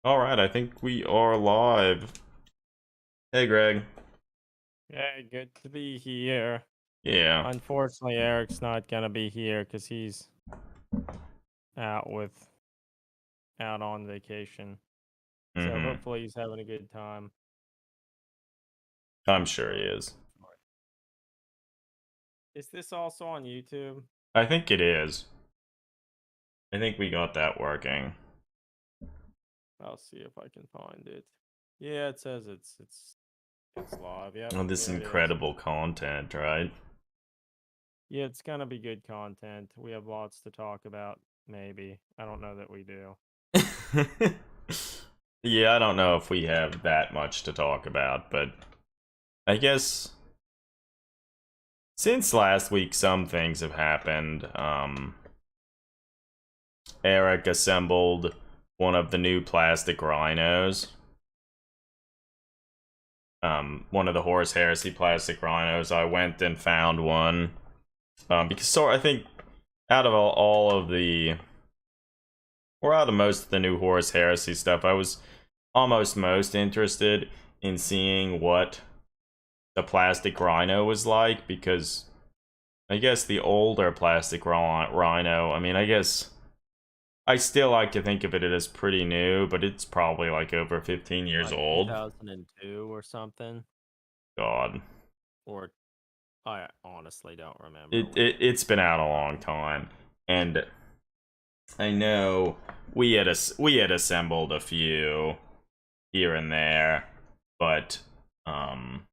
All right, I think we are live. Hey, Greg. Yeah, good to be here. Yeah. Unfortunately, Eric's not gonna be here because he's out with out on vacation. So Mm-hmm. hopefully he's having a good time. I'm sure he is. Is this also on YouTube? I think it is. I think we got that working. I'll see if I can find it. Yeah, it says it's live. Yep, Oh, this there it is. incredible content, right? Yeah, it's gonna be good content. We have lots to talk about. Maybe I don't know that we do. Yeah, I don't know if we have that much to talk about, but I guess since last week, some things have happened. Eric assembled one of the new plastic rhinos. One of the Horus Heresy plastic rhinos. I went and found one. Because I think out of all of the, or out of most of the new Horus Heresy stuff, I was almost most interested in seeing what the plastic rhino was like, because I guess the older plastic rhino, I mean, I guess I still like to think of it as pretty new, but it's probably like over 15 years Like old. 2002 or something, God. or I honestly don't remember It, when it, it it's been out a long time. And I know we had assembled a few here and there, but um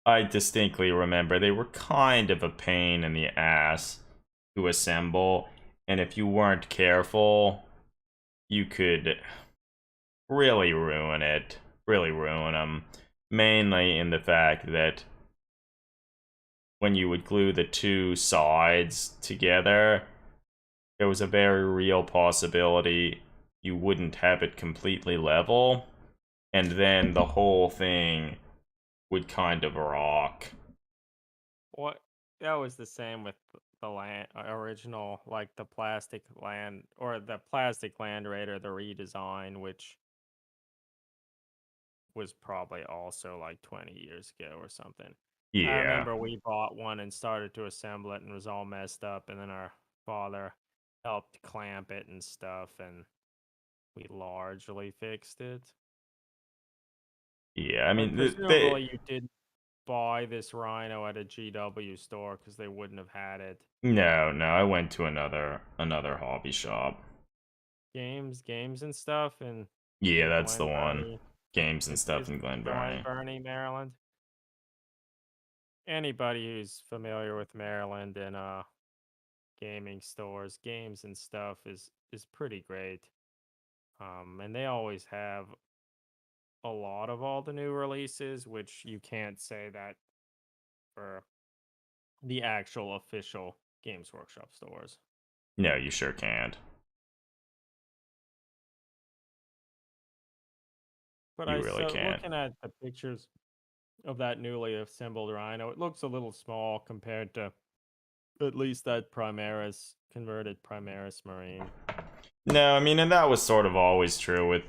I distinctly remember they were kind of a pain in the ass to assemble, and if you weren't careful, you could really ruin it, really ruin them. Mainly in the fact that when you would glue the two sides together, there was a very real possibility you wouldn't have it completely level, and then the whole thing would kind of rock. What that was the same with the land original, like the plastic land or the plastic Land Raider, the redesign, which was probably also like 20 years ago or something. I Yeah. remember we bought one and started to assemble it and it was all messed up, and then our father helped clamp it and stuff, and we largely fixed it. Yeah, I But mean, they presumably you did buy this Rhino at a GW store because they wouldn't have had it. no, I went to another hobby shop. Games and stuff in Yeah, that's the Glen one. Burnie. Games and stuff Is in Glen Glen Burnie. Burnie, Maryland? Anybody who's familiar with Maryland and gaming stores, games and stuff is pretty great. And they always have a lot of all the new releases, which you can't say that for the actual official Games Workshop stores. No, you sure can't. But You I really so can't. looking at the pictures of that newly assembled Rhino, it looks a little small compared to at least that Primaris converted Primaris Marine. No, I mean, and that was sort of always true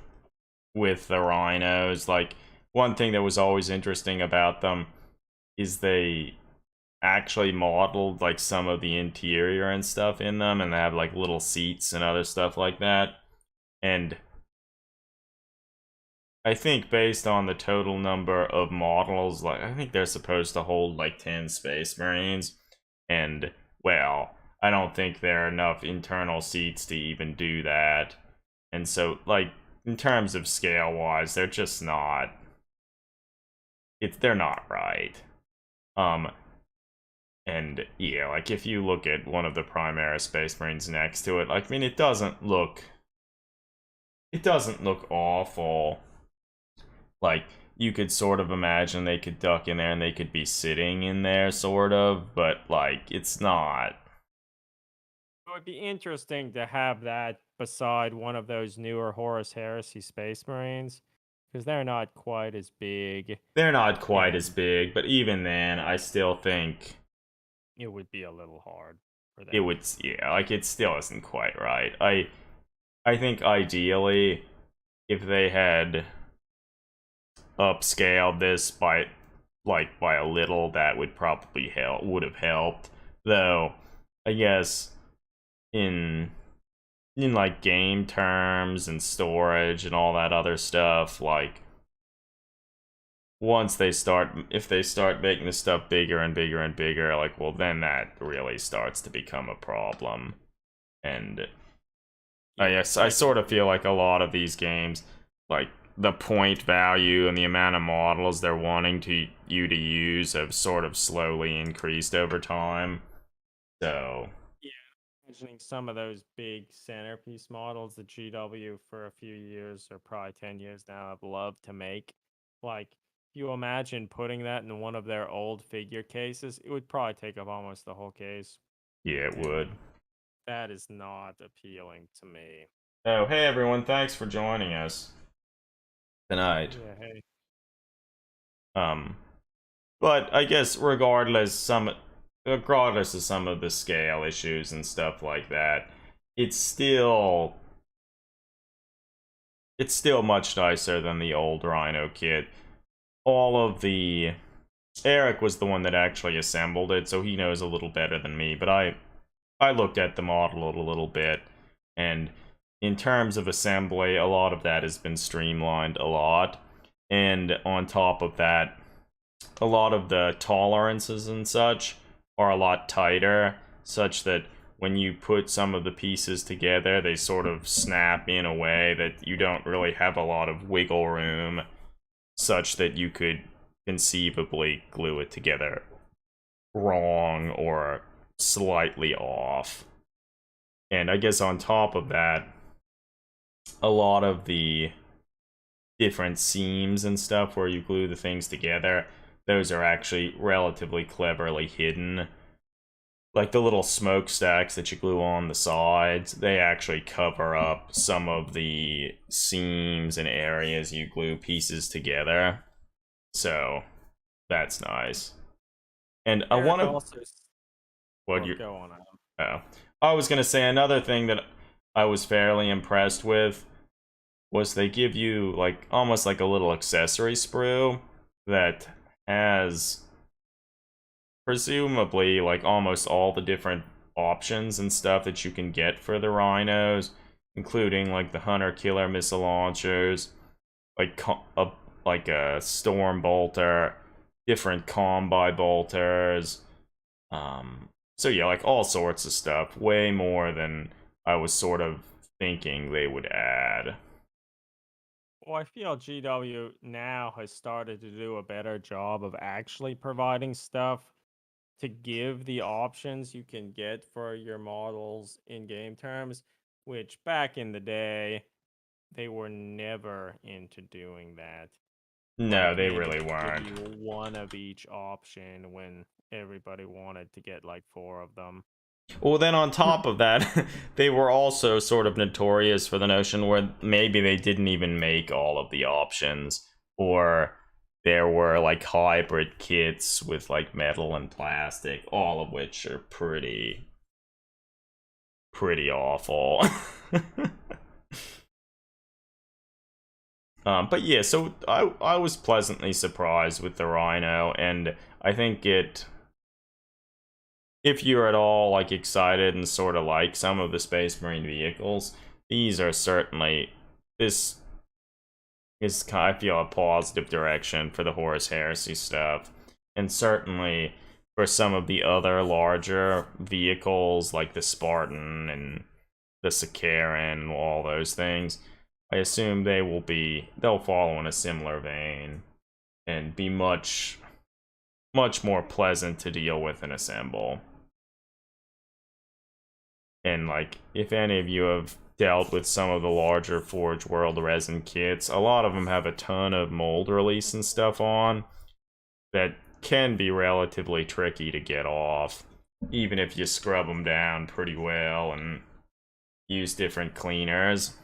with the rhinos. Like, one thing that was always interesting about them is they actually modeled like some of the interior and stuff in them, and they have like little seats and other stuff like that. And I think based on the total number of models, like I think they're supposed to hold like 10 Space Marines, and well, I don't think there are enough internal seats to even do that. And so, like, in terms of scale wise, they're just not. They're not right. Um, and yeah, like if you look at one of the Primaris Space Marines next to it, like I mean, it doesn't look awful. Like, you could sort of imagine they could duck in there and they could be sitting in there, sort of, but like it's not. It would be interesting to have that beside one of those newer Horus Heresy Space Marines, because they're not quite as big, They're not quite as and big, but even then, I still think it would be a little hard for it them. would. Yeah, like it still isn't quite right. I think ideally, if they had upscaled this by a little, that would probably would have helped. Though, I guess in like game terms and storage and all that other stuff, like once they start, if they start making this stuff bigger and bigger and bigger, like, well, then that really starts to become a problem. And I Yeah, guess I sort of feel like a lot of these games, like the point value and the amount of models they're wanting you to use have sort of slowly increased over time. So yeah. Imagining some of those big centerpiece models that GW for a few years or probably 10 years now have loved to make. Like, if you imagine putting that in one of their old figure cases, it would probably take up almost the whole case. yeah, it would. And that is not appealing to me. Oh, hey everyone, thanks for joining us tonight. Yeah, hey. Um, but I guess regardless of some of the scale issues and stuff like that, it's still it's still much nicer than the old Rhino kit. All of the Eric was the one that actually assembled it, so he knows a little better than me, but I looked at the model a little bit, and in terms of assembly, a lot of that has been streamlined a lot. And on top of that, a lot of the tolerances and such are a lot tighter, such that when you put some of the pieces together, they sort of snap in a way that you don't really have a lot of wiggle room, such that you could conceivably glue it together wrong or slightly off. And I guess on top of that, a lot of the different seams and stuff where you glue the things together, those are actually relatively cleverly hidden. Like the little smokestacks that you glue on the sides, they actually cover up some of the seams and areas you glue pieces together. So that's nice. And I want Eric to. also. What Oh, you? go on, Adam. Oh, I was gonna say another thing that I was fairly impressed with was they give you like almost like a little accessory sprue that has presumably like almost all the different options and stuff that you can get for the rhinos, including like the hunter killer missile launchers, like a storm bolter, different combi bolters. So yeah, like all sorts of stuff, way more than I was sort of thinking they would add. Well, I feel GW now has started to do a better job of actually providing stuff to give the options you can get for your models in game terms, which back in the day, they were never into doing that. No, Like they maybe really they give weren't. you one of each option when everybody wanted to get like four of them. Well, then on top of that, they were also sort of notorious for the notion where maybe they didn't even make all of the options, or there were like hybrid kits with like metal and plastic, all of which are pretty awful. But yeah, so I was pleasantly surprised with the Rhino, and I think if you're at all like excited and sort of like some of the Space Marine vehicles, these are certainly this is I feel a positive direction for the Horus Heresy stuff, and certainly for some of the other larger vehicles like the Spartan and the Sakaran and all those things. I assume they'll follow in a similar vein and be much more pleasant to deal with and assemble. And like, if any of you have dealt with some of the larger Forge World resin kits, a lot of them have a ton of mold release and stuff on that can be relatively tricky to get off, even if you scrub them down pretty well and use different cleaners.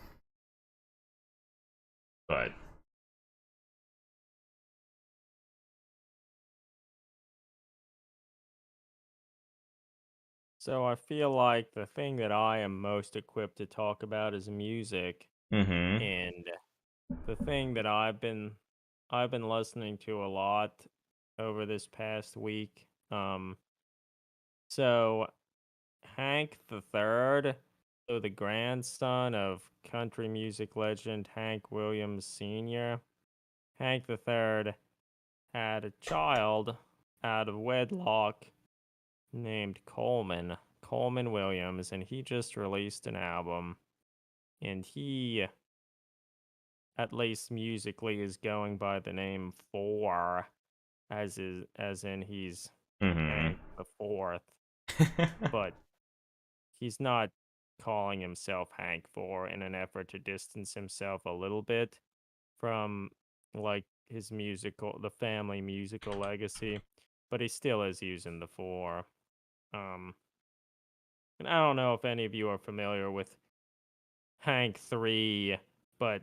But So I feel like the thing that I am most equipped to talk about is music, Mm-hmm. and the thing that I've been listening to a lot over this past week. So Hank the Third, so the grandson of country music legend Hank Williams Sr. Hank the Third had a child out of wedlock named Coleman Williams, and he just released an album, and he, at least musically, is going by the name Four, as in he's Mm-hmm. Hank the Fourth, but he's not calling himself Hank Four in an effort to distance himself a little bit from like the family musical legacy, but he still is using the Four. Um, and I don't know if any of you are familiar with Hank 3, but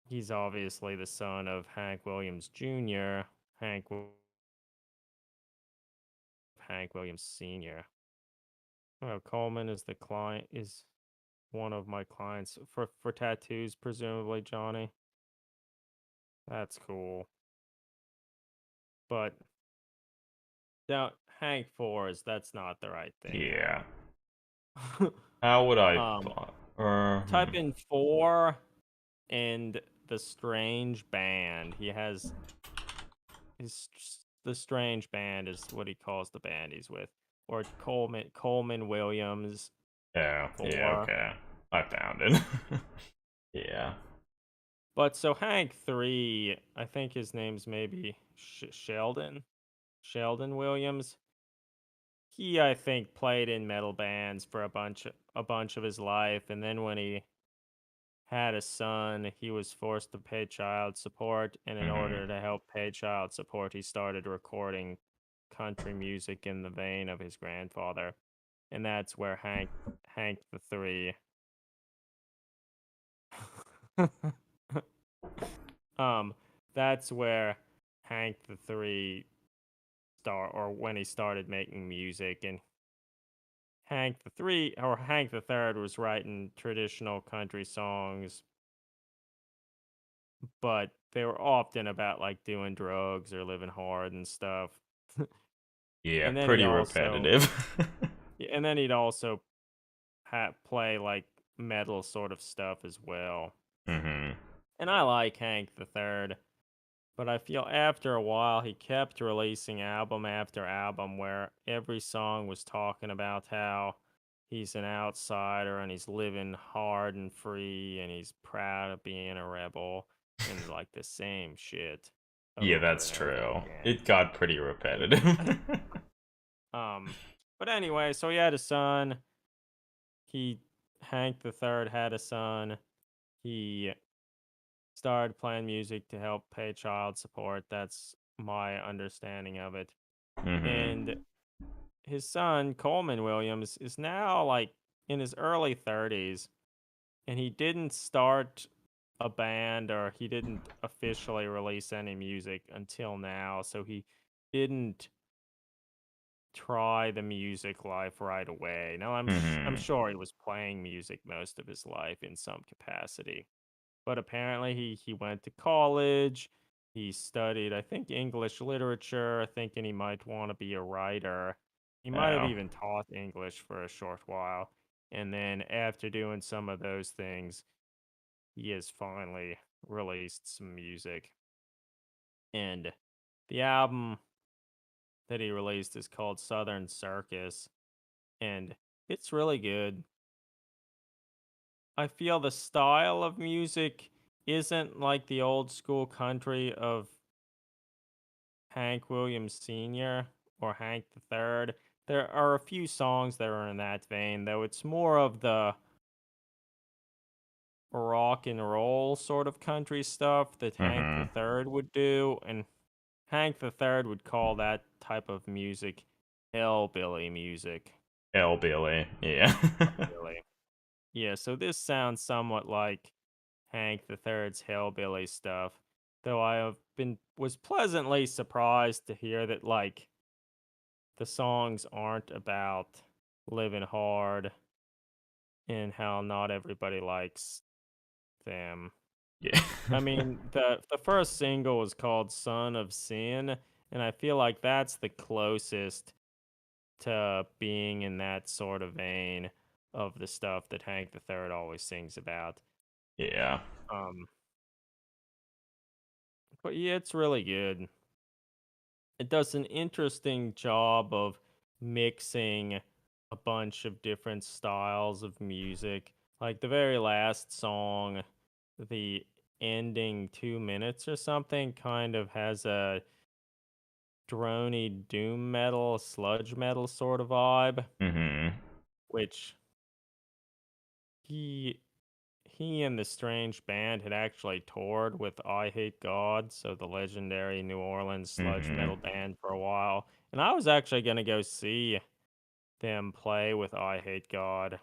he's obviously the son of Hank Williams Jr., Hank Williams Sr. Oh, Coleman is the client is one of my clients for tattoos, presumably, Johnny. That's cool. But now Hank 4 is that's not the right thing Yeah. though. How would I? um Hmm. Type in 4 and the Strange Band. He has the Strange Band is what he calls the band he's with, or Coleman Williams Yeah. Yeah. 4. Okay. I found it. Yeah. But so Hank 3, I think his name's maybe Sheldon Williams. He, I think, played in metal bands for a bunch of his life, and then when he had a son, he was forced to pay child support, and in Mm-hmm. order to help pay child support, he started recording country music in the vein of his grandfather. And that's where Hank the 3 um that's where Hank the 3 or when he started making music, and Hank the Third was writing traditional country songs, but they were often about like doing drugs or living hard and stuff. Yeah. and then he'd Pretty also repetitive. and then he'd also play like metal sort of stuff as well. Mm-hmm. And I like Hank the Third, but I feel after a while he kept releasing album after album where every song was talking about how he's an outsider and he's living hard and free and he's proud of being a rebel and like the same shit Yeah, over that's and over true. again. It got pretty repetitive. Um but anyway, so he had a son. He Hank the Third had a son. He started playing music to help pay child support. That's my understanding of it. And Mm-hmm. his son, Coleman Williams, is now like in his early 30s, and he didn't start a band or he didn't officially release any music until now. So he didn't try the music life right away. Now I'm Mm-hmm. sure he was playing music most of his life in some capacity. But apparently he went to college. He studied, I think, English literature, thinking he might want to be a writer. He might have Oh. even taught English for a short while. And then after doing some of those things, he has finally released some music. And the album that he released is called Southern Circus, and it's really good. I feel the style of music isn't like the old school country of Hank Williams Sr. or Hank the Third. There are a few songs that are in that vein, though it's more of the rock and roll sort of country stuff that Hank the Mm-hmm. Third would do, and Hank the Third would call that type of music hillbilly music. L. Billy. Yeah. Really. Yeah, so this sounds somewhat like Hank the Third's hillbilly stuff, though I have been was pleasantly surprised to hear that like the songs aren't about living hard and how not everybody likes them. Yeah. I mean, the first single was called "Son of Sin," and I feel like that's the closest to being in that sort of vein of the stuff that Hank the Third always sings about. Yeah. Um, but yeah, it's really good. It does an interesting job of mixing a bunch of different styles of music. Like the very last song, the ending 2 minutes or something, kind of has a droney doom metal, sludge metal sort of vibe, Hmm. which he he and the Strange Band had actually toured with I Hate God, so the legendary New Orleans sludge Hmm. metal band for a while. And I was actually going to go see them play with I Hate God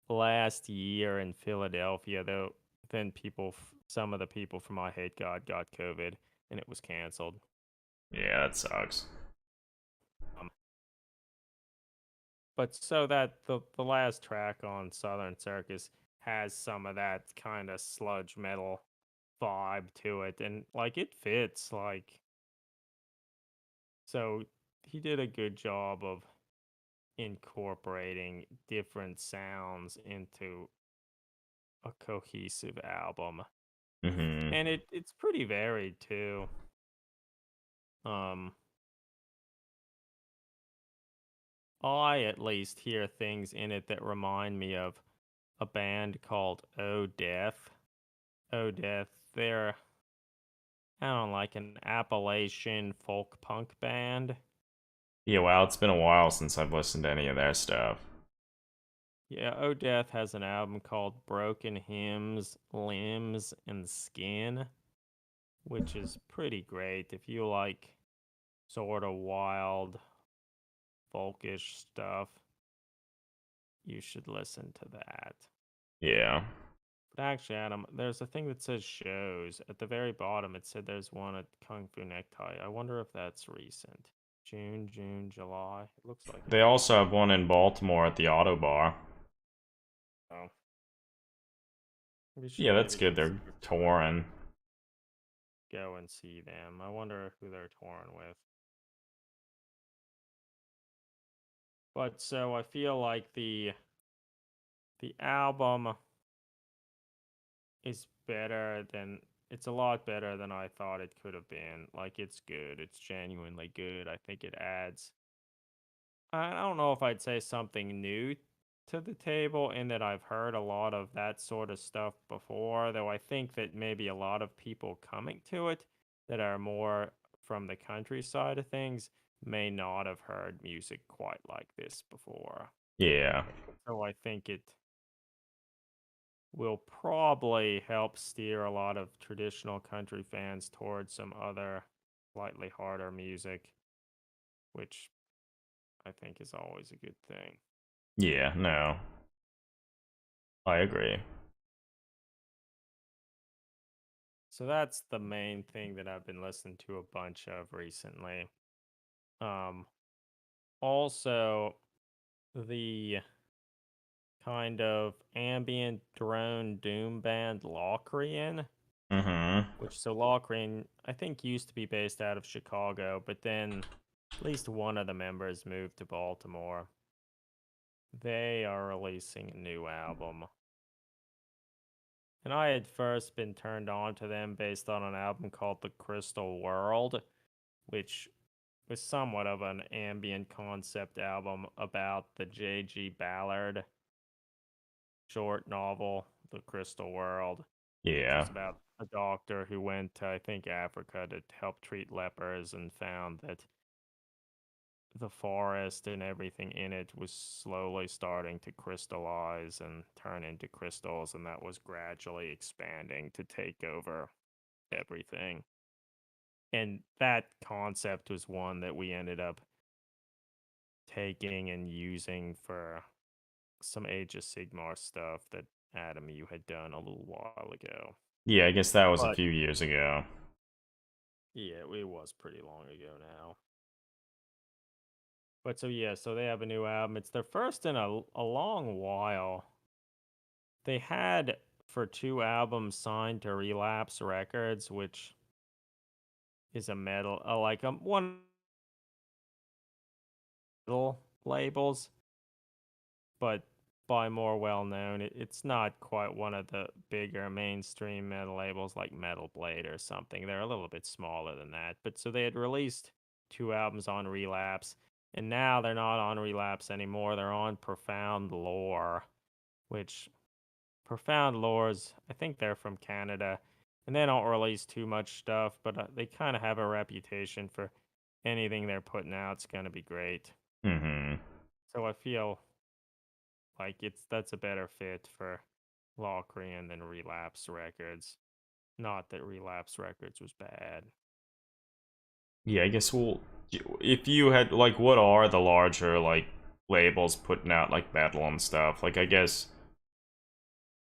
last year in Philadelphia, though then some of the people from I Hate God got COVID and it was canceled. Yeah, that sucks. Um, but so that the last track on Southern Circus has some of that kind of sludge metal vibe to it, and like it fits. Like, so he did a good job of incorporating different sounds into a cohesive album. Hmm. And it's pretty varied too. Um I at least hear things in it that remind me of a band called Oh Death. Oh Death, they're I don't know, like an Appalachian folk punk band. Yeah, wow, it's been a while since I've listened to any of their stuff. Yeah, Oh Death has an album called Broken Hymns, Limbs, and Skin, which is pretty great. If you like sort of wild, folkish stuff, you should listen to that. Yeah. But actually, Adam, there's a thing that says shows. At the very bottom, it said there's one at Kung Fu Necktie. I wonder if that's recent. June, July. It looks like it They is. also have one in Baltimore at the Auto Bar. Oh, we should Yeah, that's maybe good. They're consider touring. go and see them. I wonder who they're touring with. But so I feel like the album is better than it's a lot better than I thought it could have been. Like it's good. It's genuinely good. I think it adds I don't know if I'd say something new to the table in that I've heard a lot of that sort of stuff before, though I think that maybe a lot of people coming to it that are more from the countryside of things may not have heard music quite like this before. Yeah. So I think it will probably help steer a lot of traditional country fans towards some other slightly harder music, which I think is always a good thing. Yeah, no. I agree. So that's the main thing that I've been listening to a bunch of recently. Um, Also, the kind of ambient drone doom band Locrian, Hmm. which so Locrian I think used to be based out of Chicago, but then at least one of the members moved to Baltimore. They are releasing a new album. And I had first been turned on to them based on an album called The Crystal World, which was somewhat of an ambient concept album about the J.G. Ballard short novel, The Crystal World, which Yeah. was about a doctor who went to, I think, Africa to help treat lepers and found that the forest and everything in it was slowly starting to crystallize and turn into crystals, and that was gradually expanding to take over everything. And that concept was one that we ended up taking and using for some Age of Sigmar stuff that Adam you had done a little while ago. Yeah, I guess that was a But few years ago. yeah, it was pretty long ago now. But so yeah, so they have a new album. It's their first in a long while. They had for 2 albums signed to Relapse Records, which is a metal, like one metal labels, but by more well known. It's not quite one of the bigger mainstream metal labels like Metal Blade or something. They're a little bit smaller than that. But so they had released 2 albums on Relapse, and now they're not on Relapse anymore. They're on Profound Lore, which Profound Lores, I think they're from Canada, and they don't release too much stuff, but they kind of have a reputation for anything they're putting out's going to be great. Mm-hmm. So I feel like that's a better fit for Locrian than Relapse Records. Not that Relapse Records was bad. Yeah, I guess if you had like, what are the larger like labels putting out like metal and stuff? Like, I guess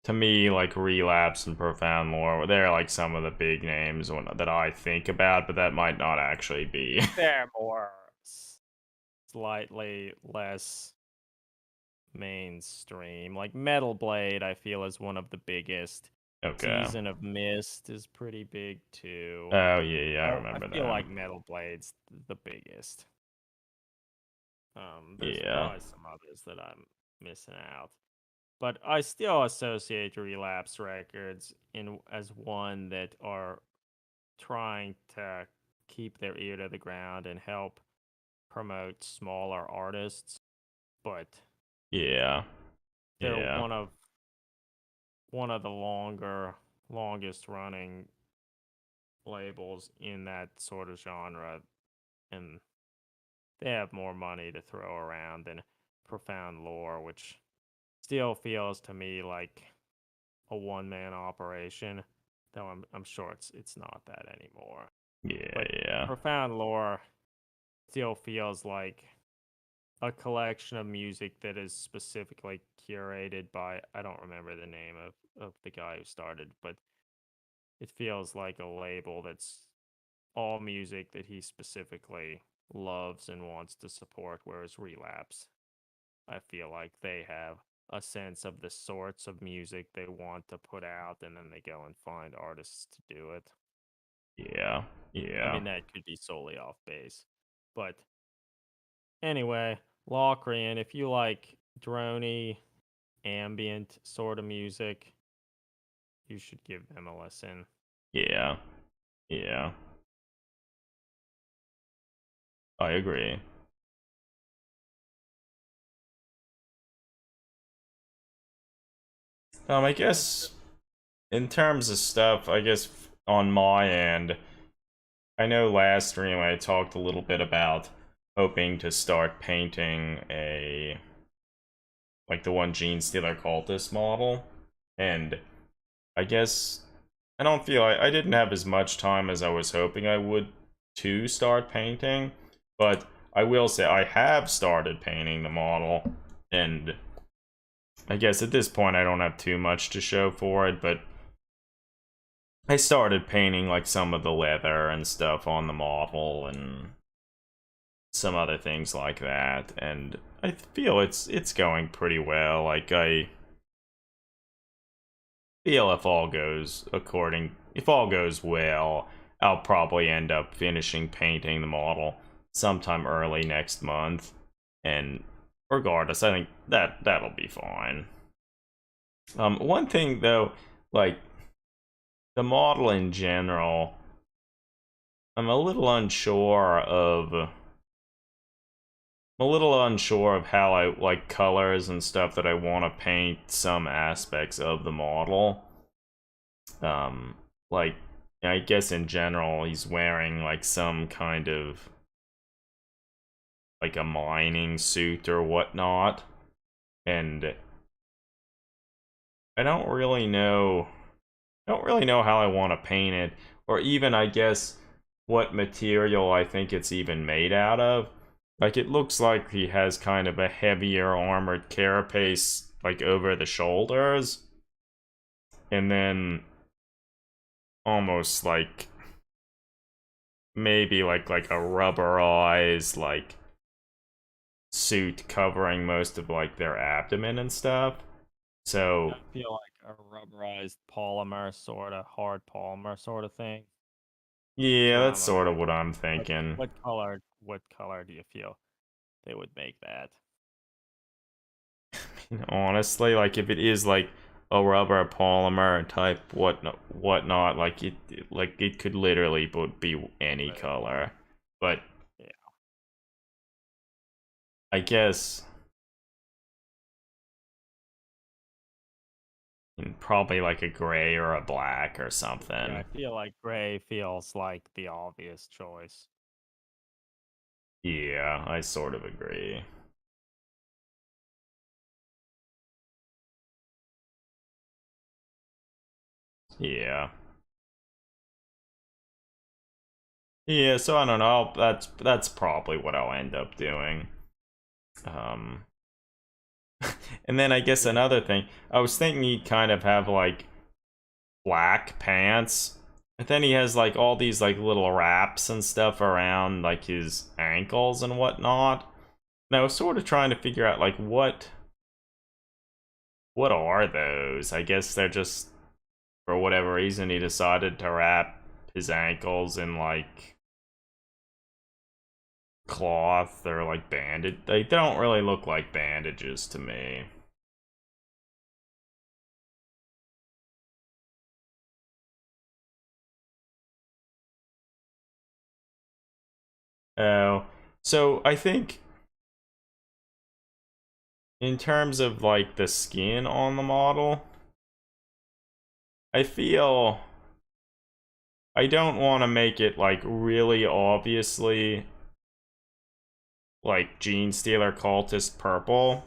to me, like Relapse and Profound Lore, they're like some of the big names that I think about, but that might not actually be. They're more slightly less mainstream. Like Metal Blade, I feel is one of the biggest. Okay. Season of Mist is pretty big too. Oh yeah, yeah, I I remember feel them. like Metal Blade's the biggest. There's Yeah, probably some others that I'm missing out, but I still associate Relapse Records in as one that are trying to keep their ear to the ground and help promote smaller artists, but yeah, they're yeah, one of the longest running labels in that sort of genre, and they have more money to throw around than Profound Lore, which still feels to me like a one-man operation, though I'm sure it's not that anymore. yeah, But yeah, Profound Lore still feels like a collection of music that is specifically curated by, I don't remember the name of the guy who started, but it feels like a label that's all music that he specifically loves and wants to support, whereas Relapse, I feel like they have a sense of the sorts of music they want to put out, and then they go and find artists to do it. yeah, I yeah, mean, that could be solely off base. But anyway, Locrian, if you like droney, ambient sort of music, you should give them a listen. yeah, yeah. I agree. I guess in terms of stuff, I guess on my end, I know last stream I talked a little bit about hoping to start painting a like the one Genestealer Cultist model, and I guess I don't feel I didn't have as much time as I was hoping I would to start painting, but I will say I have started painting the model, and I guess at this point I don't have too much to show for it, but I started painting like some of the leather and stuff on the model and some other things like that, and I feel it's going pretty well. Like, I feel if all goes well, I'll probably end up finishing painting the model sometime early next month, and regardless, I think that'll be fine. One thing though, like the model in general, I'm a little unsure of how I like colors and stuff that I want to paint some aspects of the model. Like, I guess in general, he's wearing like some kind of like a mining suit or whatnot, and I don't really know how I want to paint it, or even I guess what material I think it's even made out of. Like, it looks like he has kind of a heavier armored carapace like over the shoulders, and then almost like maybe like a rubberized like suit covering most of like their abdomen and stuff. So I feel like a rubberized polymer sort of hard polymer sort of thing. That's yeah, what that's I'm sort of imagining. what I'm What thinking. what color do you feel they would make that? Honestly, like if it is like a rubber polymer type whatnot, like it could literally be any Right. color. But Yeah. I guess probably like a gray or a black or Yeah, I something. feel like gray feels like the obvious choice. Yeah, I sort of agree. Yeah. Yeah, so I don't know. That's probably what I'll end up doing. Um and then I guess Yeah. another thing, I was thinking he'd kind of have like black pants. But then he has like all these like little wraps and stuff around like his ankles and whatnot. And I was sort of trying to figure out like what are those? I guess they're just for whatever reason he decided to wrap his ankles in like cloth or like bandage. They don't really look like bandages to me. Oh, so I think in terms of like the skin on the model, I feel I don't want to make it like really obviously like Gene Stealer cultist purple,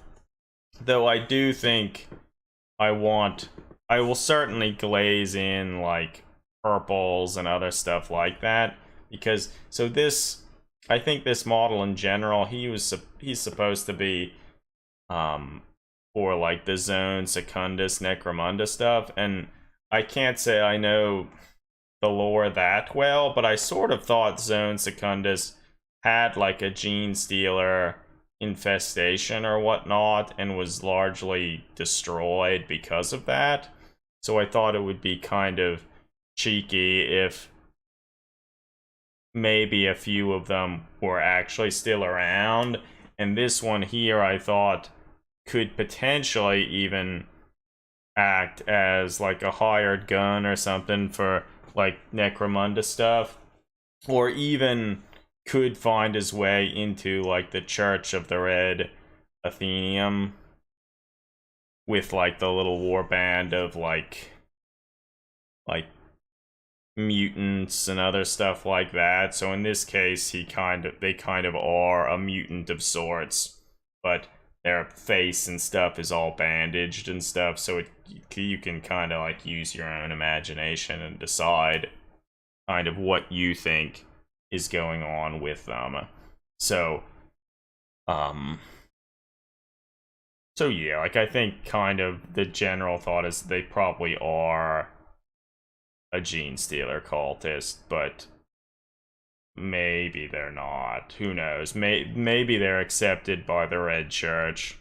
though I do think I want I will certainly glaze in like purples and other stuff like that because so this I think this model in general he's supposed to be um for like the Zone Secundus Necromunda stuff, and I can't say I know the lore that well, but I sort of thought Zone Secundus had like a gene stealer infestation or whatnot and was largely destroyed because of that. So I thought it would be kind of cheeky if maybe a few of them were actually still around. And this one here, I thought, could potentially even act as like a hired gun or something for like Necromunda stuff, or even could find his way into like the Church of the Red Athenium with like the little war band of like mutants and other stuff like that. So in this case, they kind of are a mutant of sorts, but their face and stuff is all bandaged and stuff. So you can kind of like use your own imagination and decide kind of what you think is going on with them. So, um, so yeah, like I think kind of the general thought is they probably are a gene stealer cultist, but maybe they're not. Who knows? Maybe they're accepted by the Red Church.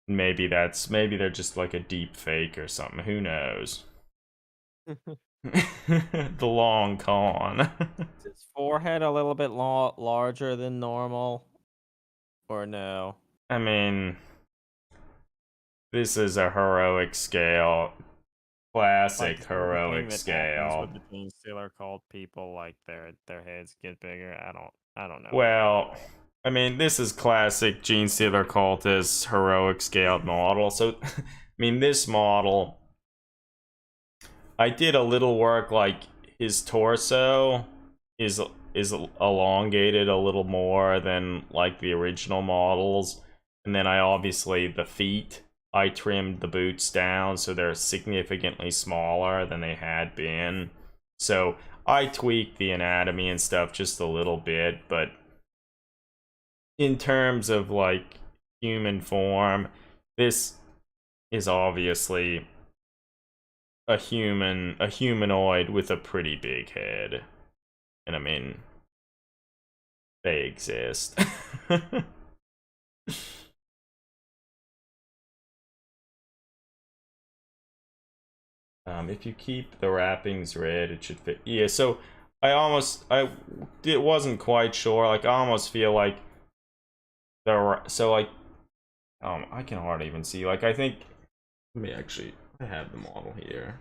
Maybe they're just like a deep fake or something. Who knows? The long con. Is his forehead a little bit larger than normal, or no? I mean, this is a heroic scale, Like, classic is that a thing heroic that happens scale. with the Gene Stealer cult people? Like their heads get bigger. I don't know that very Well, well. I mean, this is classic Gene Stealer cultist heroic scaled model. So, I mean, this model, I did a little work. Like his torso is is elongated a little more than like the original models, and then I obviously the feet. I trimmed the boots down so they're significantly smaller than they had been. So I tweaked the anatomy and stuff just a little bit, but in terms of like human form, this is obviously a humanoid with a pretty big head. And I mean, they exist. If you keep the wrappings red, it should fit. Yeah, so I it wasn't quite sure. Like I almost feel like so like I can hardly even see. Like I think let me actually I have the model here,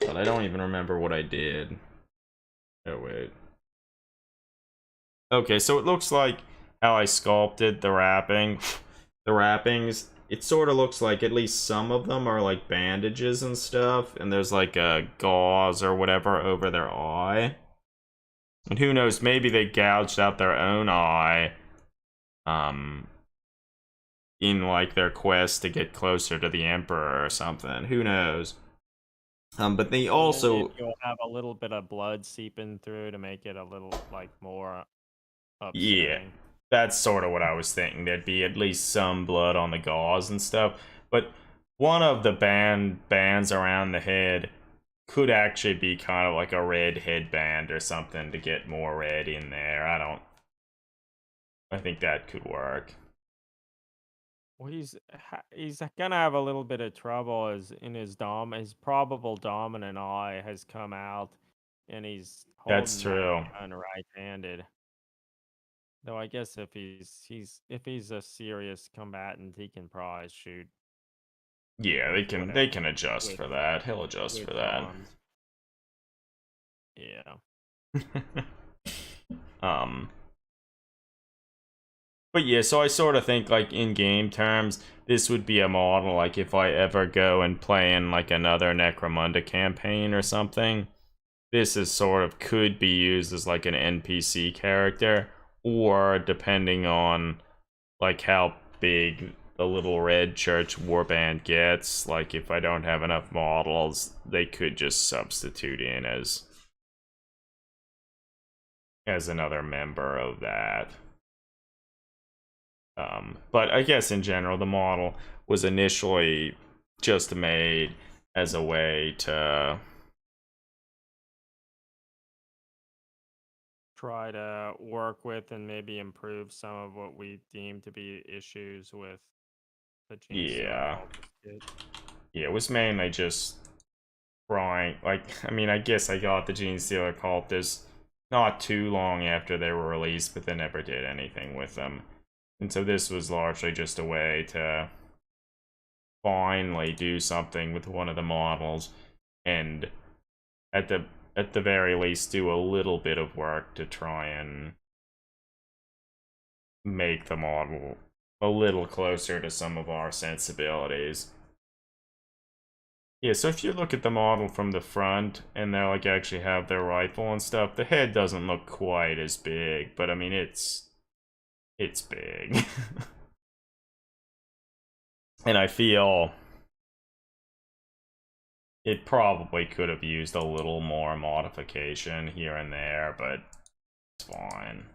but I don't even remember what I did. Oh wait. Okay, so it looks like how I sculpted the the wrappings. It sort of looks like at least some of them are like bandages and stuff, and there's like a gauze or whatever over their eye. And who knows, maybe they gouged out their own eye, um, in like their quest to get closer to the Emperor or something. Who knows? But they And then also, you'll have a little bit of blood seeping through to make it a little like more yeah, upsetting. that's sort of what I was thinking. There'd be at least some blood on the gauze and stuff. But one of the bands around the head could actually be kind of like a red headband or something to get more red in there. I think that could work. Well, he's gonna have a little bit of trouble as in his probable dominant eye has come out, and he's That's holding that true. gun right-handed. Though I guess if if he's a serious combatant, he can probably shoot Yeah, with they whatever can adjust with for that. He'll adjust for with that. arms. Yeah. um but yeah, so I sort of think like in game terms, this would be a model like if I ever go and play in like another Necromunda campaign or something. This is sort of could be used as like an NPC character, or depending on like how big the little red church warband gets, like if I don't have enough models, they could just substitute in as another member of that. But I guess in general, the model was initially just made as a way to. Try to work with and maybe improve some of what we deem to be issues with the Gene Stealer Yeah, Cultist kit. yeah, it was mainly just trying. Like, I mean, I guess I got the Gene Stealer Cultists not too long after they were released, but they never did anything with them. And so this was largely just a way to finally do something with one of the models, and at the very least do a little bit of work to try and make the model a little closer to some of our sensibilities. Yeah, so if you look at the model from the front and they like actually have their rifle and stuff, the head doesn't look quite as big, but I mean it's big. And I feel it probably could have used a little more modification here and there, but it's fine.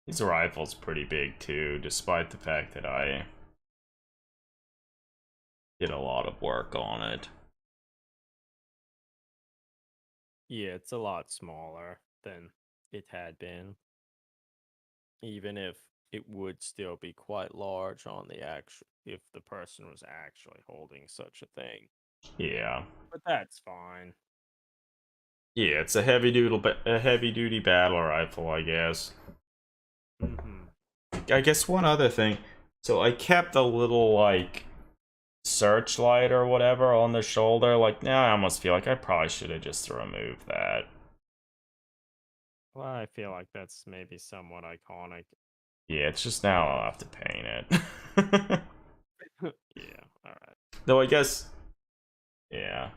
His rifle's pretty big too, despite the fact that I did a lot of work on it. Yeah, it's a lot smaller than it had been, even if it would still be quite large on the actual if the person was actually holding such a thing. Yeah. But that's fine. Yeah, it's a heavy duty battle rifle, I guess. Mm-hmm. I guess one other thing. So I kept a little like searchlight or whatever on the shoulder. Like now I almost feel like I probably should have just removed that. Well, I feel like that's maybe somewhat iconic. Yeah, it's just now I'll have to paint it. Yeah, alright. Though I guess yeah.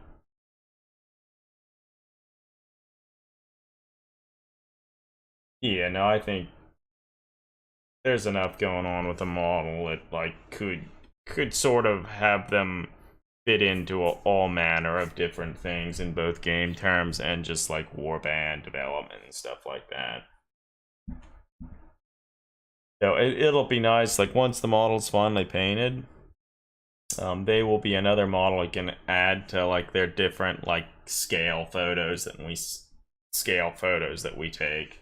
Yeah, no, I think there's enough going on with the model that like could sort of have them fit into all manner of different things in both game terms and just like warband development and stuff like that. So it'll be nice. Like once the model's finally painted, they will be another model I can add to like their different like scale photos that we take.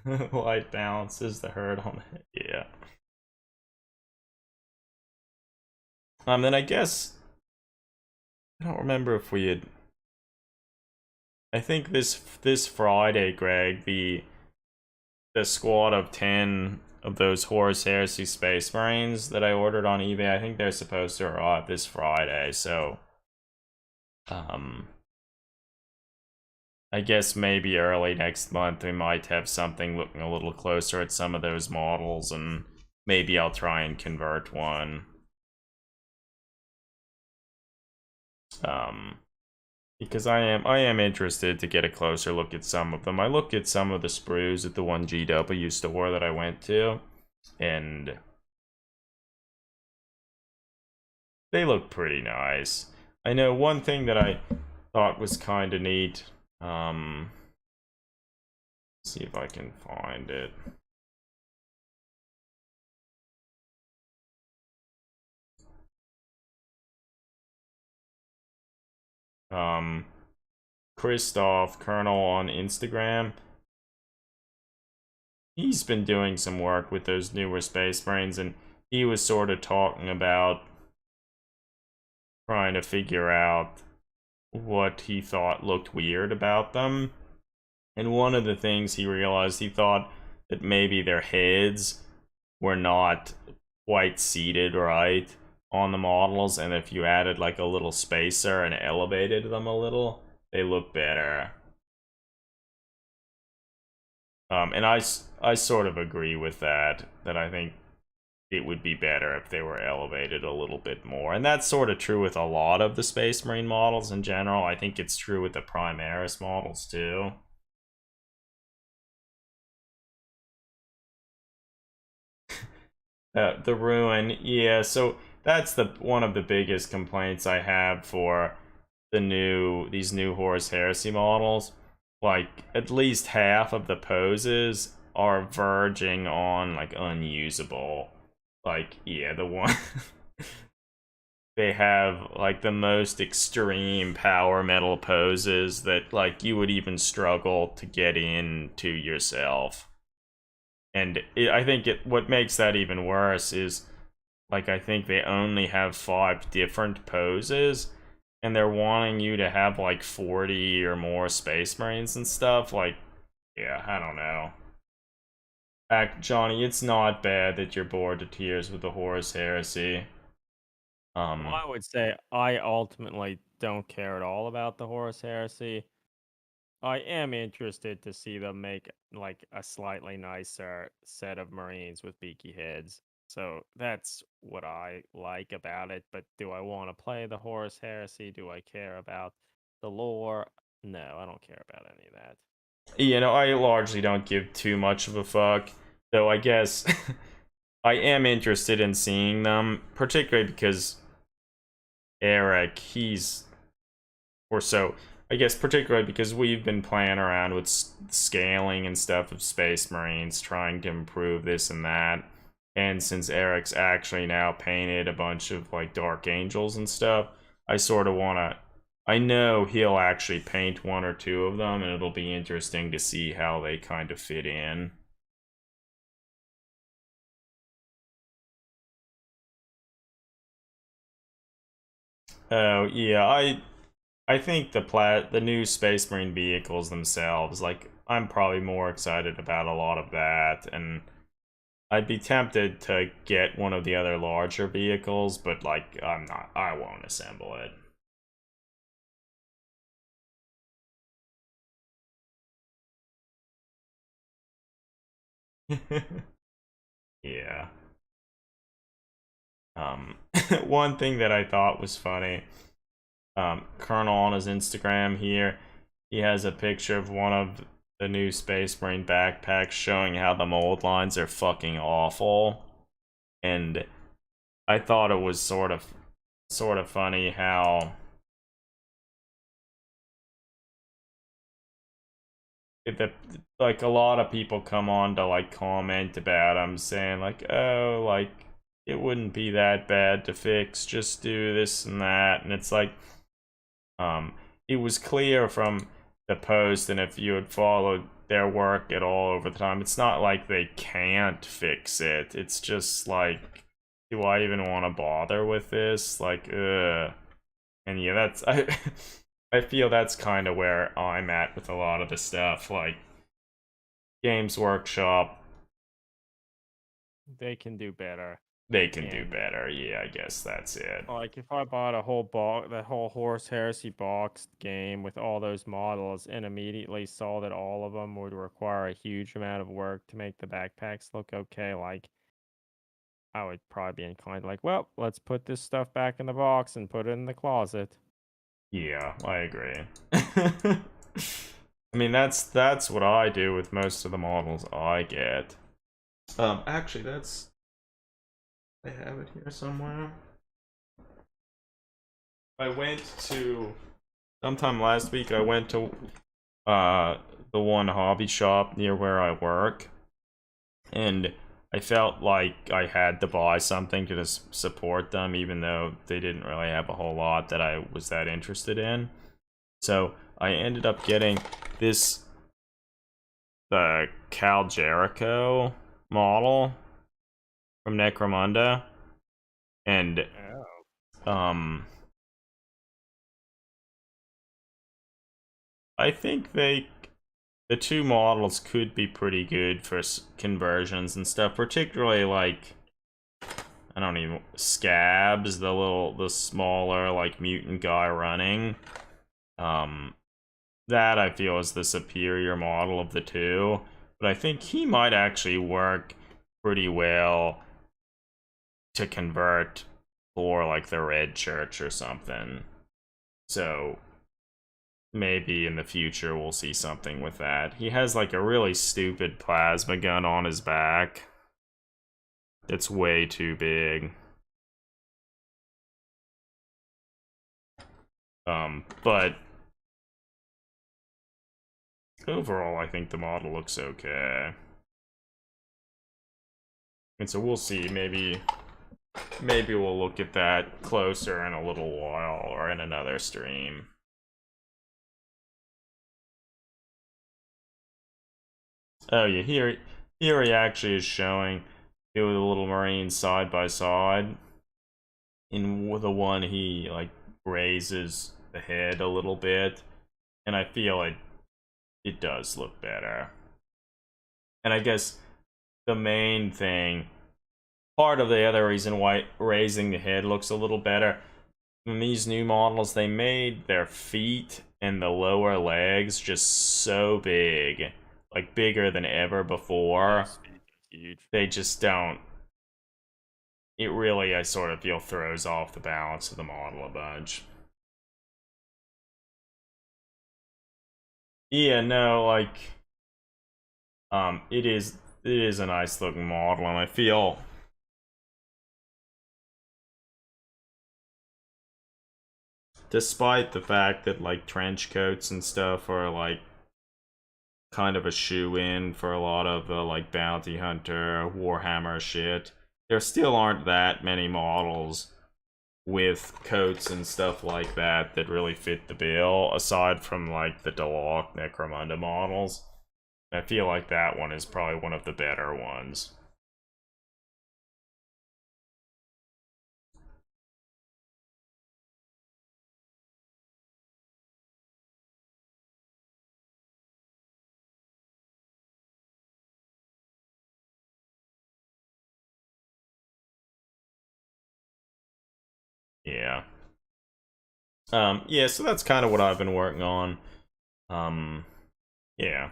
Light balances the hurt on it. Yeah. Then I guess I don't remember if we had. I think this Friday, Greg, the squad of 10 of those Horus Heresy Space Marines that I ordered on eBay, I think they're supposed to arrive this Friday, so I guess maybe early next month we might have something looking a little closer at some of those models, and maybe I'll try and convert one. Because I am interested to get a closer look at some of them. I looked at some of the sprues at the 1GW store that I went to, and they look pretty nice. I know one thing that I thought was kind of neat. See if I can find it. Christoph Colonel on Instagram. He's been doing some work with those newer Space Marines, and he was sort of talking about trying to figure out what he thought looked weird about them. And one of the things he realized, he thought that maybe their heads were not quite seated right on the models, and if you added like a little spacer and elevated them a little, they look better. And I sort of agree with that I think it would be better if they were elevated a little bit more. And that's sort of true with a lot of the Space Marine models in general. I think it's true with the Primaris models too. The Ruin, yeah, so that's one of the biggest complaints I have for these new Horus Heresy models. Like, at least half of the poses are verging on like unusable. Like, yeah, the one they have like the most extreme power metal poses that like you would even struggle to get into yourself. And I think what makes that even worse is like I think they only have 5 different poses, and they're wanting you to have like 40 or more Space Marines and stuff. Like, yeah, I don't know. Johnny, it's not bad that you're bored to tears with the Horus Heresy. Well, I would say I ultimately don't care at all about the Horus Heresy. I am interested to see them make like a slightly nicer set of Marines with beaky heads. So that's what I like about it. But do I want to play the Horus Heresy? Do I care about the lore? No, I don't care about any of that. You know, I largely don't give too much of a fuck, though I guess I am interested in seeing them, particularly because Eric, I guess particularly because we've been playing around with scaling and stuff of Space Marines, trying to improve this and that. And since Eric's actually now painted a bunch of like Dark Angels and stuff, I sort of want to. I know he'll actually paint 1 or 2 of them, and it'll be interesting to see how they kind of fit in. Oh yeah, I think the new Space Marine vehicles themselves, like I'm probably more excited about a lot of that, and I'd be tempted to get one of the other larger vehicles, but like I won't assemble it. Yeah. One thing that I thought was funny, Colonel on his Instagram here, he has a picture of one of the new Space Marine backpacks showing how the mold lines are fucking awful. And I thought it was sort of funny how like a lot of people come on to like comment about them saying like, oh, like it wouldn't be that bad to fix, just do this and that. And it's like it was clear from the post, and if you had followed their work at all over the time, it's not like they can't fix it. It's just like, do I even want to bother with this? Like, ugh. And yeah, that's I feel that's kind of where I'm at with a lot of the stuff. Like, Games Workshop, They can do better. they can do And better. Yeah, I guess that's it. like if I bought a whole box, that whole Horse Heresy box game with all those models, and immediately saw that all of them would require a huge amount of work to make the backpacks look okay, like I would probably be inclined like, well, let's put this stuff back in the box and put it in the closet. Yeah, I agree. I mean, that's what I do with most of the models I get. Actually, that's, I have it here somewhere. I went to sometime last week. I went to the one hobby shop near where I work, and I felt like I had to buy something to just support them, even though they didn't really have a whole lot that I was that interested in. So I ended up getting this Cal Jericho model from Necromunda, and Oh. I think the two models could be pretty good for conversions and stuff, particularly like, I don't even, Scabs, the smaller like mutant guy running. That I feel is the superior model of the two, but I think he might actually work pretty well to convert for like the Red Church or something. So maybe in the future we'll see something with that. He has like a really stupid plasma gun on his back. It's way too big. But overall I think the model looks okay. And so we'll see, maybe we'll look at that closer in a little while or in another stream. Oh yeah, here he actually is showing two of the little Marines side by side. In the one, he like raises the head a little bit, and I feel it does look better. And I guess the main thing, part of the other reason why raising the head looks a little better, in these new models, they made their feet and the lower legs just so big, like bigger than ever before. Huge. They just don't. It really, I sort of feel, throws off the balance of the model a bunch. Yeah, no, like, it is a nice looking model, and I feel despite the fact that like trench coats and stuff are like kind of a shoe-in for a lot of the like bounty hunter Warhammer shit, there still aren't that many models with coats and stuff like that that really fit the bill, aside from like the Deloc Necromunda models. I feel like that one is probably one of the better ones. Yeah. Yeah, so that's kind of what I've been working on. Yeah.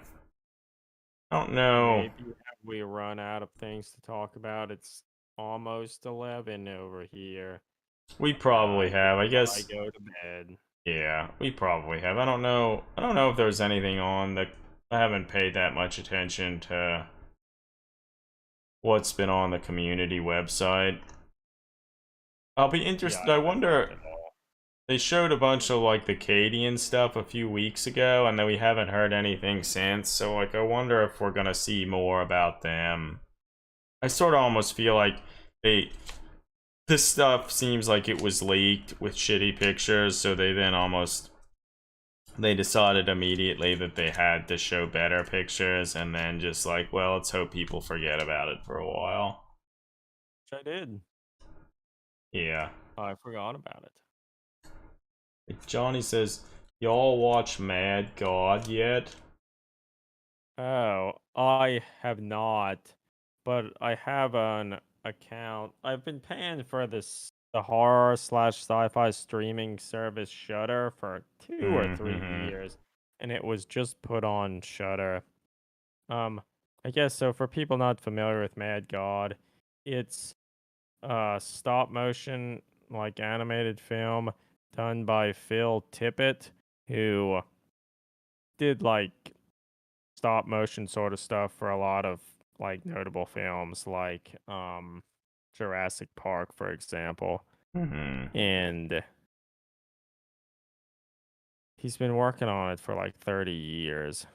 I don't know. Maybe we run out of things to talk about. It's almost 11 over here. We probably have. I guess. I go to bed. Yeah, we probably have. I don't know. I don't know if there's anything on that. I haven't paid that much attention to what's been on the community website. I'll be interested. Yeah, I wonder. They showed a bunch of like the Cadian stuff a few weeks ago, and then we haven't heard anything since. So like, I wonder if we're gonna see more about them. I sort of almost feel like this stuff seems like it was leaked with shitty pictures, so they then almost they decided immediately that they had to show better pictures, and then just like, well, let's hope people forget about it for a while. Which I did. Yeah. I forgot about it. Johnny says, y'all watch Mad God yet? Oh, I have not, but I have an account. I've been paying for the horror slash sci-fi streaming service Shudder for 2 or 3 years, and it was just put on Shudder. Um, I guess so. For people not familiar with Mad God, it's stop motion like animated film done by Phil Tippett, who did like stop motion sort of stuff for a lot of like notable films like Jurassic Park, for example. Mm-hmm. And he's been working on it for like 30 years.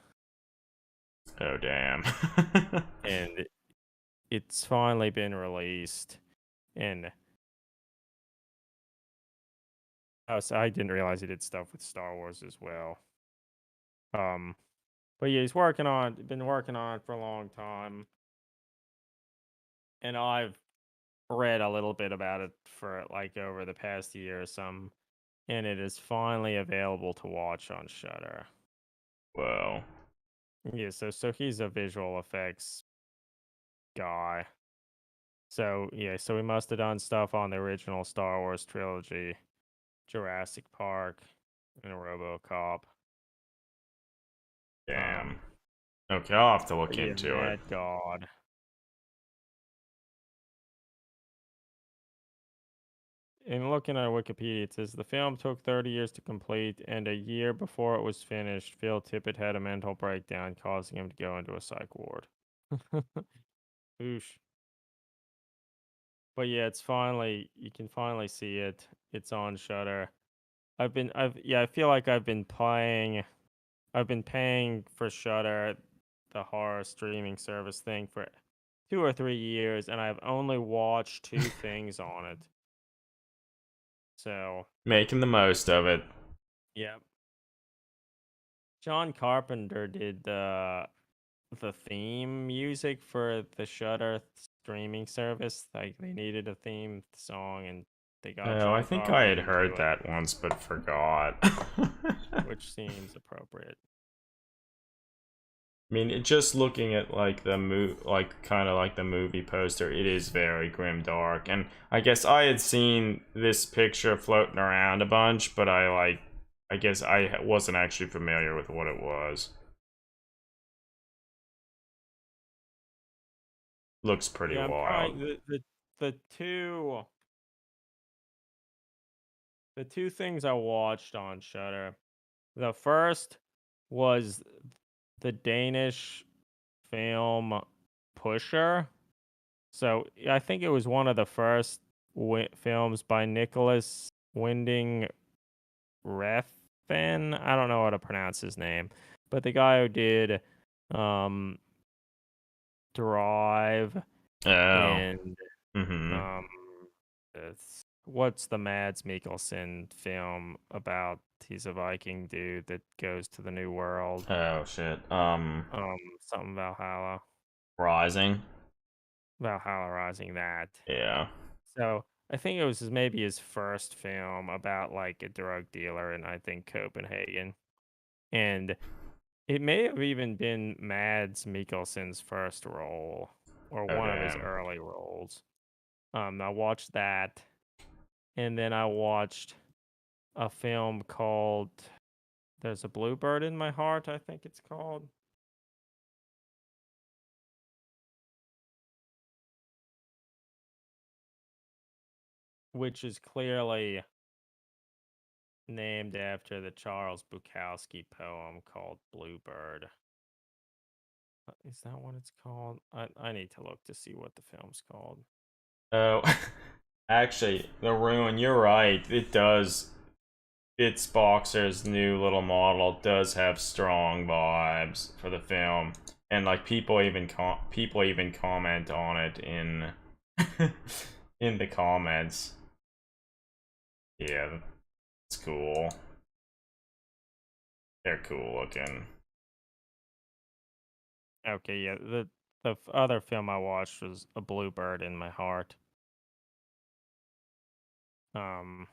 Oh, damn. And it's finally been released. And I didn't realize he did stuff with Star Wars as well. But yeah, been working on it for a long time. And I've read a little bit about it for like over the past year or some, and it is finally available to watch on Shudder. Whoa. Yeah, so he's a visual effects guy. So yeah, so we must have done stuff on the original Star Wars trilogy, Jurassic Park, and RoboCop. Damn. Um, Okay, I'll have to look but yeah, into it. Mad God. In looking at Wikipedia, it says the film took 30 years to complete, and a year before it was finished, Phil Tippett had a mental breakdown, causing him to go into a psych ward. Oosh. But yeah, you can finally see it. It's on Shudder. I feel like I've been paying for Shudder, the horror streaming service thing, for 2 or 3 years, and I've only watched two things on it. So, Making the most of it. yeah. John Carpenter did the theme music for the Shudder streaming service. Like they needed a theme song, and they got Oh, I John think I had Carpenter to heard do it, that once, but forgot. which seems appropriate. I mean, just looking at like like kind of like the movie poster, it is very grim dark. And I guess I had seen this picture floating around a bunch, but I guess I wasn't actually familiar with what it was. Looks pretty Yeah, I'm wild. trying the two the two things I watched on Shudder. The first was the Danish film Pusher. So I think it was one of the first films by Nicholas Winding Refn. I don't know how to pronounce his name, but the guy who did um, Drive Oh. and Mm-hmm. um, what's the Mads Mikkelsen film about? He's a Viking dude that goes to the New World. Oh shit. Something Valhalla. Rising. Valhalla Rising, that. Yeah. So I think it was maybe his first film about like a drug dealer in, I think, Copenhagen. And it may have even been Mads Mikkelsen's first role or Oh one of his damn. early roles. I watched that, and then I watched a film called There's a Bluebird in My Heart, I think it's called. Which is clearly named after the Charles Bukowski poem called Bluebird. Is that what it's called? I need to look to see what the film's called. Oh, actually, the ruin. You're right. It does. Its Boxer's new little model does have strong vibes for the film, and like people even comment on it in in the comments. Yeah, it's cool. They're cool looking. Okay, yeah. The other film I watched was A Bluebird in My Heart. Um,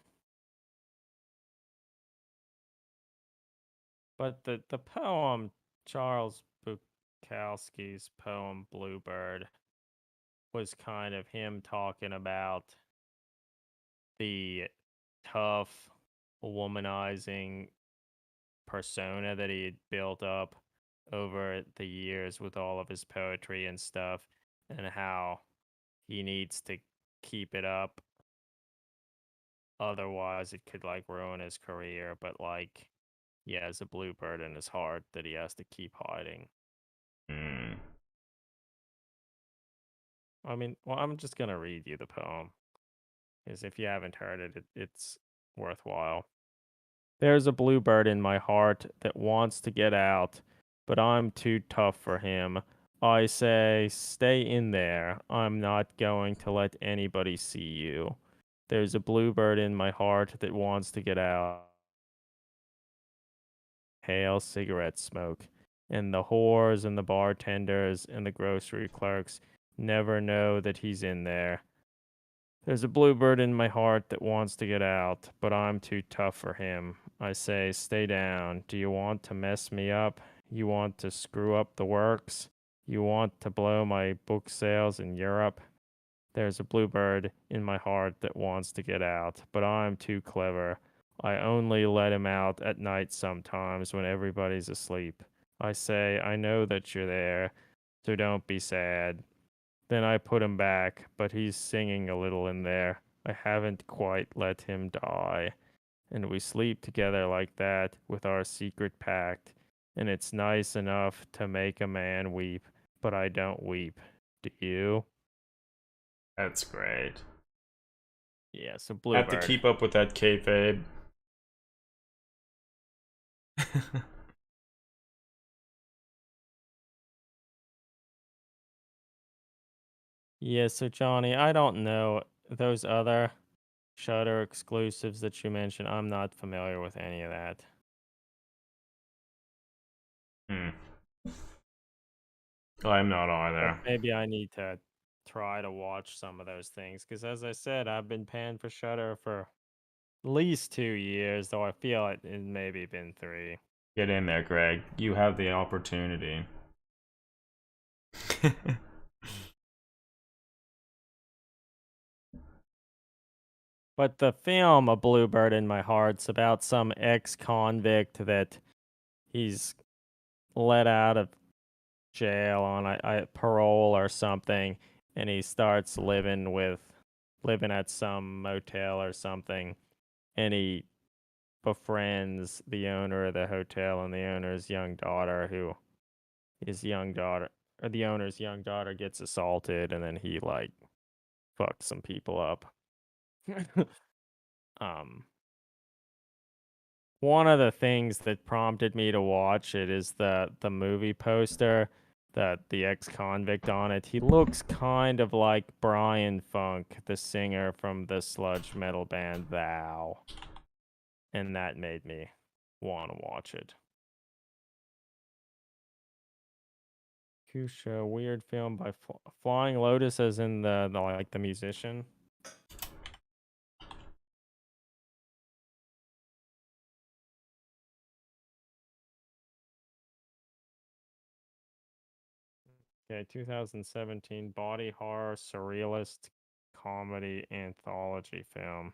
but the poem, Charles Bukowski's poem Bluebird, was kind of him talking about the tough, womanizing persona that he had built up over the years with all of his poetry and stuff, and how he needs to keep it up. Otherwise, it could like ruin his career. But like, he has a bluebird in his heart that he has to keep hiding. Hmm. I mean, well, I'm just gonna read you the poem because if you haven't heard it, it's worthwhile. There's a bluebird in my heart that wants to get out, but I'm too tough for him. I say, stay in there. I'm not going to let anybody see you. There's a bluebird in my heart that wants to get out. Hail cigarette smoke. And the whores and the bartenders and the grocery clerks never know that he's in there. There's a bluebird in my heart that wants to get out, but I'm too tough for him. I say, stay down. Do you want to mess me up? You want to screw up the works? You want to blow my book sales in Europe? There's a bluebird in my heart that wants to get out, but I'm too clever. I only let him out at night sometimes when everybody's asleep. I say, I know that you're there, so don't be sad. Then I put him back, but he's singing a little in there. I haven't quite let him die. And we sleep together like that with our secret pact. And it's nice enough to make a man weep, but I don't weep. Do you? That's great. Yeah, so Have to Bluebird. keep up with that kayfabe. Yeah, so Johnny, I don't know those other Shutter exclusives that you mentioned. I'm not familiar with any of that. Hmm. I'm not But either. maybe I need to try to watch some of those things because, as I said, I've been paying for Shutter for at least 2 years, though I feel it maybe been three. Get in there, Greg. You have the opportunity. But the film A Bluebird in My Heart's about some ex-convict that he's let out of jail on a parole or something, and he starts living at some motel or something, and he befriends the owner of the hotel and the owner's young daughter, who his young daughter or the owner's young daughter gets assaulted, and then he like fucks some people up. um One of the things that prompted me to watch it is the movie poster that the ex-convict on it. He looks kind of like Brian Funk, the singer from the sludge metal band Thou, and that made me want to watch it. Kusha, weird film by Flying Lotus, as in the like the musician. Okay, 2017 body horror surrealist comedy anthology film.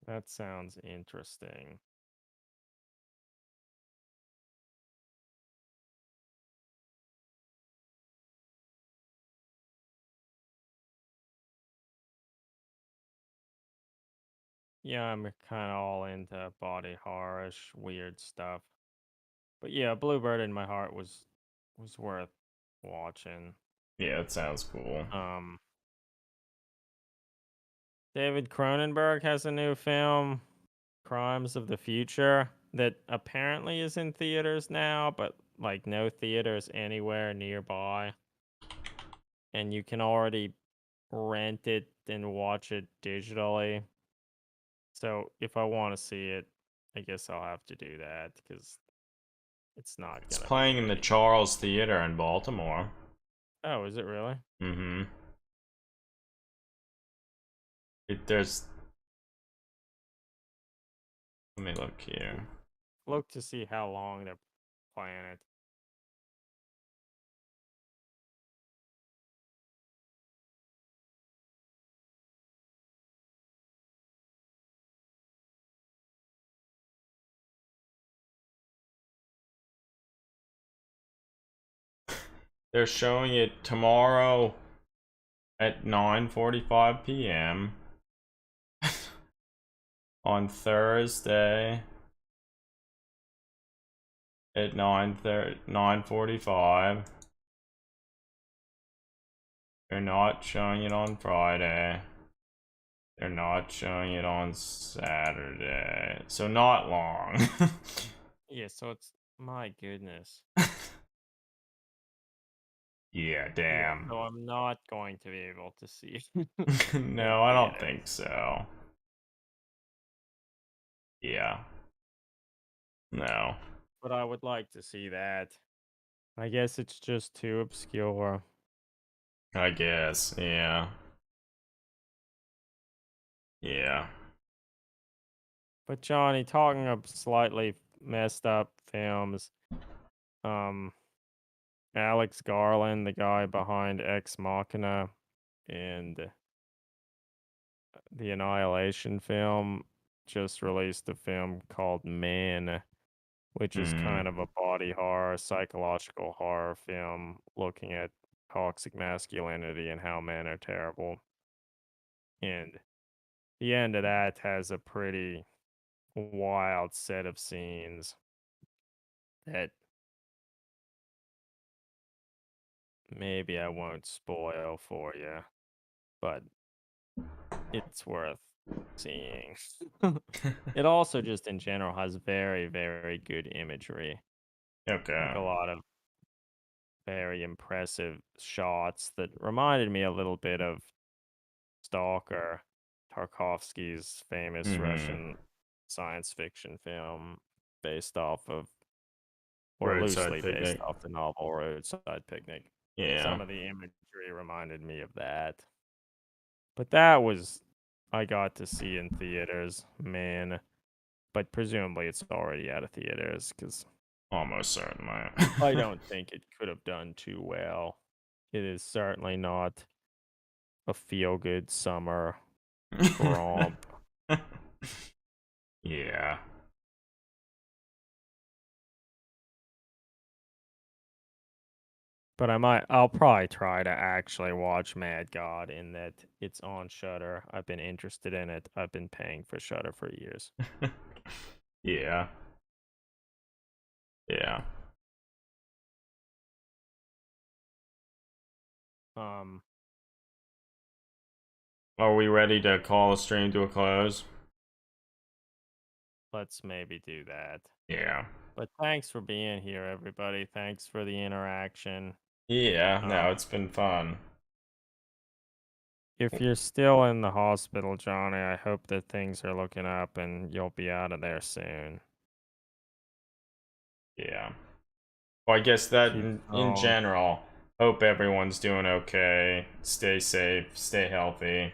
That sounds interesting. Yeah, I'm kind of all into body horrorish, weird stuff. But yeah, Bluebird in My Heart was worth watching. Yeah, it sounds cool. Um, David Cronenberg has a new film, Crimes of the Future, that apparently is in theaters now, but like no theaters anywhere nearby. And you can already rent it and watch it digitally. So if I want to see it, I guess I'll have to do that because it's not It's gonna playing be in the any. Charles Theater in Baltimore. Oh, is it really? Mm-hmm. There's. Let me look here. Look to see how long they're playing it. They're showing it tomorrow at 9:45 p.m. on Thursday at 9:45. They're not showing it on Friday. They're not showing it on Saturday. So not long. Yeah, so it's my goodness. Yeah, Yeah, damn. so I'm not going to be able to see in No, I don't theater. think so. Yeah. No. But I would like to see that. I guess it's just too obscure. I guess. Yeah. Yeah. But Johnny, talking of slightly messed up films, um, Alex Garland, the guy behind Ex Machina and the Annihilation film, just released a film called Man, which is Hmm. kind of a body horror, psychological horror film looking at toxic masculinity and how men are terrible. And the end of that has a pretty wild set of scenes that maybe I won't spoil for you, but it's worth seeing. It also just in general has very, very good imagery. Like Okay. a lot of very impressive shots that reminded me a little bit of Stalker, Tarkovsky's famous Hmm. Russian science fiction film based off of, or Roadside loosely based picnic. off the novel Roadside Picnic. Yeah. Some of the imagery reminded me of that. But that was, I got to see in theaters, man. But presumably it's already out of theaters because Almost certainly. I don't think it could have done too well. It is certainly not a feel good summer romp. Yeah. But I'll probably try to actually watch Mad God in that it's on Shutter. I've been interested in it. I've been paying for Shutter for years. Yeah. Yeah. Um, Are we ready to call the stream to a close? let's maybe do that. Yeah. But thanks for being here, everybody. Thanks for the interaction. Yeah. No, Um, it's been fun. if you're still in the hospital, Johnny, I hope that things are looking up and you'll be out of there soon. Yeah. Well, I guess that Keep in strong. general, hope everyone's doing okay. Stay safe, stay healthy.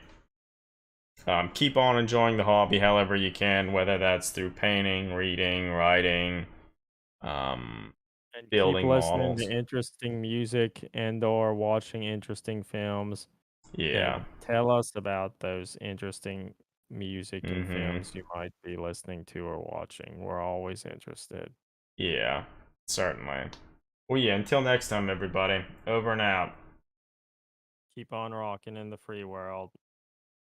Keep on enjoying the hobby however you can, whether that's through painting, reading, writing, um, And keep building listening to models. interesting music and or watching interesting films. Yeah. And tell us about those interesting music and Mm-hmm. films you might be listening to or watching. We're always interested. Yeah. Certainly. Well, yeah, until next time, everybody. Over and out. Keep on rocking in the free world.